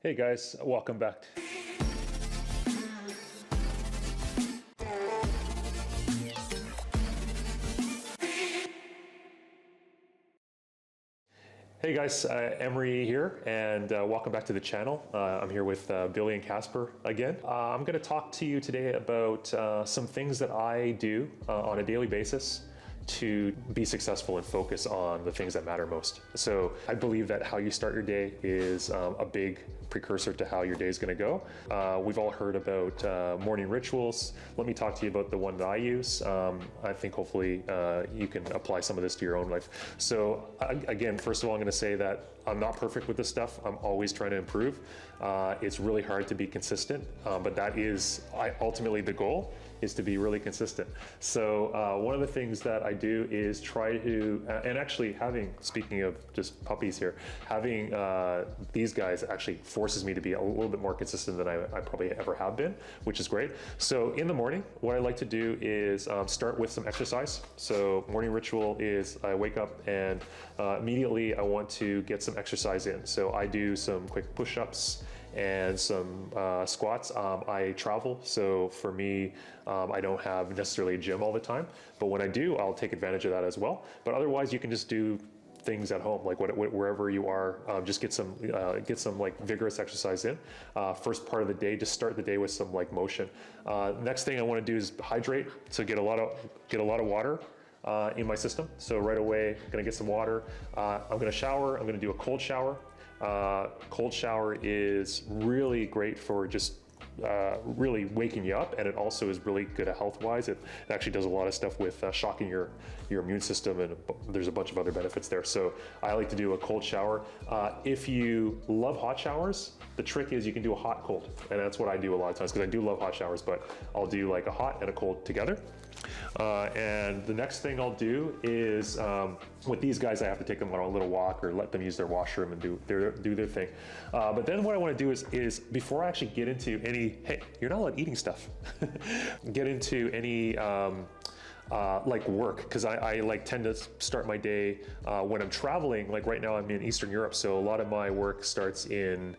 Hey guys, welcome back. Hey guys, Emery here, and welcome back to the channel. I'm here with Billy and Casper again. I'm going to talk to you today about some things that I do on a daily basis to be successful and focus on the things that matter most. So I believe that how you start your day is a big precursor to how your day is going to go. We've all heard about morning rituals. Let me talk to you about the one that I use. I think hopefully you can apply some of this to your own life. So again, first of all, I'm going to say that I'm not perfect with this stuff. I'm always trying to improve. It's really hard to be consistent, but that is ultimately the goal, is to be really consistent. So one of the things that I do is try to, and actually speaking of just puppies here, having these guys actually forces me to be a little bit more consistent than I probably ever have been, which is great. So in the morning, what I like to do is start with some exercise. So morning ritual is I wake up and immediately I want to get some exercise in. So I do some quick push-ups and some squats. I travel, so for me, I don't have necessarily a gym all the time, but when I do, I'll take advantage of that as well. But otherwise, you can just do things at home, like wherever you are. Just get some like vigorous exercise in. First part of the day, just start the day with some like motion. Next thing I want to do is hydrate, so get a lot of water in my system. So right away, I'm gonna get some water. I'm gonna shower. I'm gonna do a cold shower. Cold shower is really great for just really waking you up, and it also is really good health-wise. It actually does a lot of stuff with shocking your immune system, and there's a bunch of other benefits there. So I like to do a cold shower. If you love hot showers, the trick is you can do a hot cold, and that's what I do a lot of times, because I do love hot showers, but I'll do like a hot and a cold together. And the next thing I'll do is, with these guys, I have to take them on a little walk or let them use their washroom and do their thing. But then what I want to do is before I actually get into any, hey, you're not allowed eating stuff, get into any like work, because I like tend to start my day when I'm traveling. Like right now I'm in Eastern Europe, so a lot of my work starts in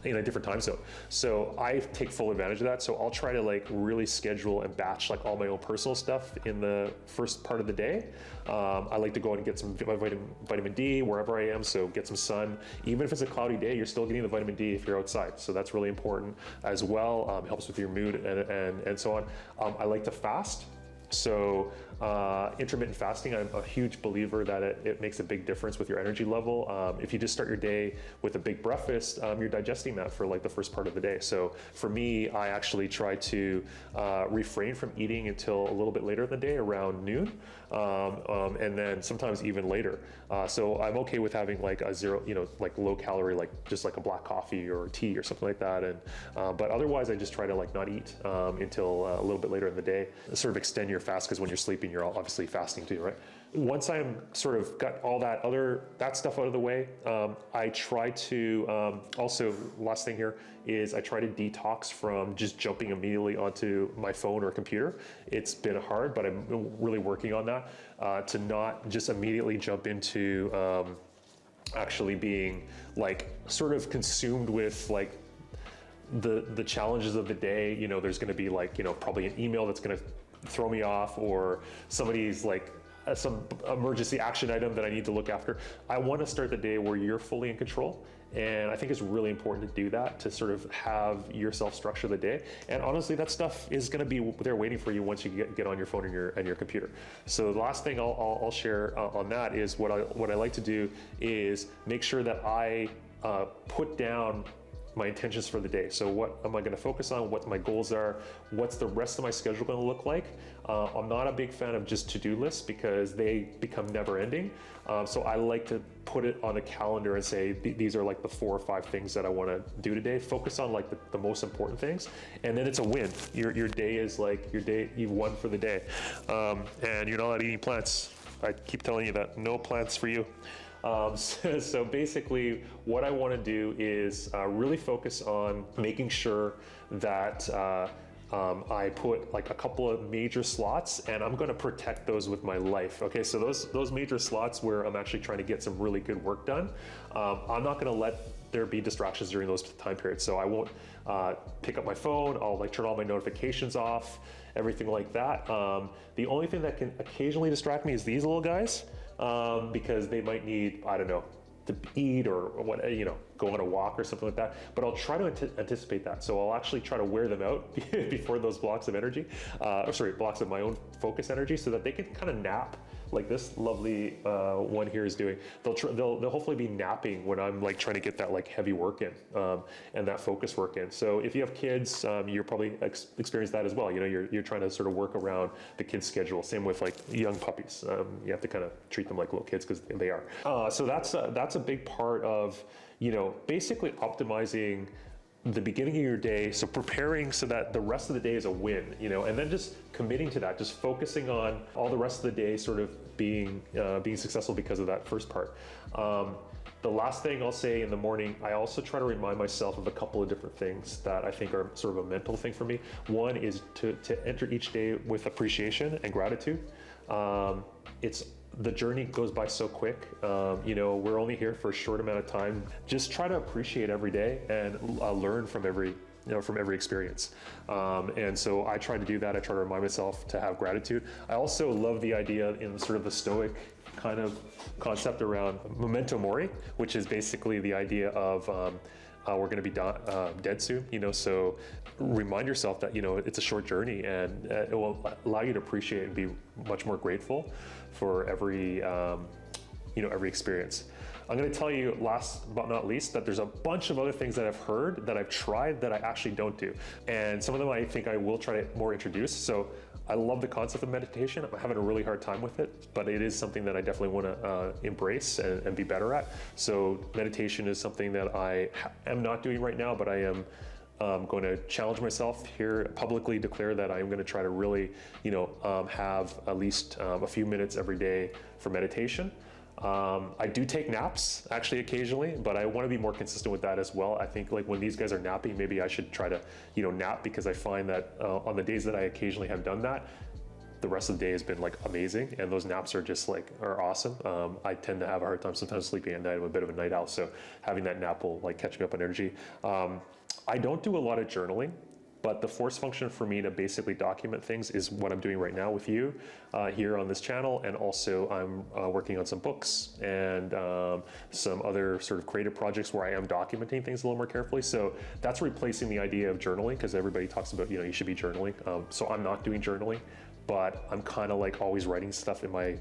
in a different time zone. So I take full advantage of that. So I'll try to like really schedule and batch like all my own personal stuff in the first part of the day. I like to go and get some vitamin D wherever I am, so get some sun. Even if it's a cloudy day, you're still getting the vitamin D if you're outside. So that's really important as well. Helps with your mood and so on. I like to fast. So intermittent fasting, I'm a huge believer that it makes a big difference with your energy level. If you just start your day with a big breakfast, you're digesting that for like the first part of the day. So for me, I actually try to refrain from eating until a little bit later in the day, around noon, and then sometimes even later. So I'm okay with having like a zero, like low calorie, like just like a black coffee or tea or something like that. And but otherwise, I just try to like not eat until a little bit later in the day. Sort of extend your fast, because when you're sleeping, you're obviously fasting too, right? Once I'm sort of got all that stuff out of the way, I try to also, last thing here is I try to detox from just jumping immediately onto my phone or computer. It's been hard, but I'm really working on that, to not just immediately jump into actually being like sort of consumed with like the challenges of the day. There's going to be like, probably an email that's going to throw me off, or somebody's like some emergency action item that I need to look after. I want to start the day where you're fully in control, and I think it's really important to do that, to sort of have yourself structure the day. And honestly, that stuff is going to be there waiting for you once you get on your phone and your computer. So the last thing I'll share on that is what I like to do is make sure that I put down my intentions for the day. So what am I going to focus on? What my goals are? What's the rest of my schedule going to look like? I'm not a big fan of just to-do lists, because they become never ending. So I like to put it on a calendar and say, these are like the 4 or 5 things that I want to do today. Focus on like the most important things. And then it's a win. Your day is like your day, you've won for the day. And you're not eating plants. I keep telling you that, no plants for you. So basically what I want to do is really focus on making sure that I put like a couple of major slots, and I'm going to protect those with my life. Okay, so those major slots where I'm actually trying to get some really good work done, I'm not going to let there be distractions during those time periods. So I won't pick up my phone. I'll like turn all my notifications off, everything like that. The only thing that can occasionally distract me is these little guys, because they might need, I don't know, to eat or what, go on a walk or something like that. But I'll try to anticipate that. So I'll actually try to wear them out before those blocks of energy, blocks of my own focus energy, so that they can kind of nap like this lovely one here is doing. They'll hopefully be napping when I'm like trying to get that like heavy work in, and that focus work in. So if you have kids, you're probably experienced that as well. You're trying to sort of work around the kids' schedule. Same with like young puppies. You have to kind of treat them like little kids because they are. So that's a big part of basically optimizing the beginning of your day, so preparing so that the rest of the day is a win, and then just committing to that, just focusing on all the rest of the day sort of being successful because of that first part. The last thing I'll say in the morning, I also try to remind myself of a couple of different things that I think are sort of a mental thing for me. One is to enter each day with appreciation and gratitude. The journey goes by so quick. We're only here for a short amount of time. Just try to appreciate every day and learn from every experience. And so I try to do that. I try to remind myself to have gratitude. I also love the idea in sort of the Stoic kind of concept around memento mori, which is basically the idea of we're going to be dead soon, so remind yourself that, it's a short journey, and it will allow you to appreciate and be much more grateful for every experience. I'm going to tell you last but not least that there's a bunch of other things that I've heard that I've tried that I actually don't do. And some of them I think I will try to more introduce. So I love the concept of meditation. I'm having a really hard time with it, but it is something that I definitely want to embrace and be better at. So meditation is something that I am not doing right now, but I am going to challenge myself here, publicly declare that I'm going to try to really, have at least a few minutes every day for meditation. I do take naps actually occasionally, but I want to be more consistent with that as well. I think like when these guys are napping, maybe I should try to, nap, because I find that on the days that I occasionally have done that, the rest of the day has been like amazing, and those naps are just are awesome. I tend to have a hard time sometimes sleeping at night. I'm a bit of a night owl, so having that nap will like catch me up on energy. I don't do a lot of journaling, but the force function for me to basically document things is what I'm doing right now with you here on this channel. And also I'm working on some books and some other sort of creative projects where I am documenting things a little more carefully. So that's replacing the idea of journaling, because everybody talks about, you should be journaling. So I'm not doing journaling, but I'm kind of like always writing stuff in my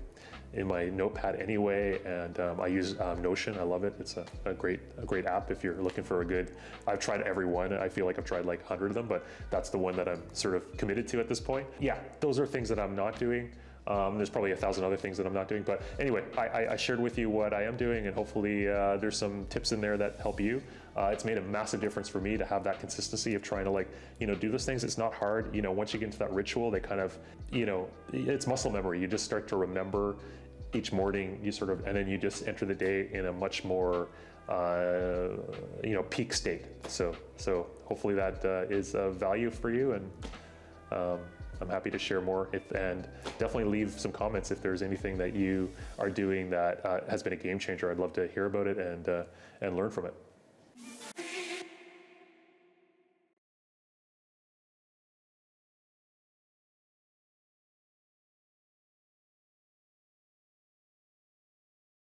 notepad anyway, and I use Notion. I love it. It's a great app if you're looking for a good. I've tried every one. I feel like I've tried like 100 of them, but that's the one that I'm sort of committed to at this point. Yeah, those are things that I'm not doing. There's probably 1,000 other things that I'm not doing, but anyway, I shared with you what I am doing, and hopefully there's some tips in there that help you. It's made a massive difference for me to have that consistency of trying to do those things. It's not hard. Once you get into that ritual, they kind of, it's muscle memory. You just start to remember each morning, and then you just enter the day in a much more, peak state. So hopefully that is of value for you, and I'm happy to share more, and definitely leave some comments if there's anything that you are doing that has been a game changer. I'd love to hear about it and learn from it.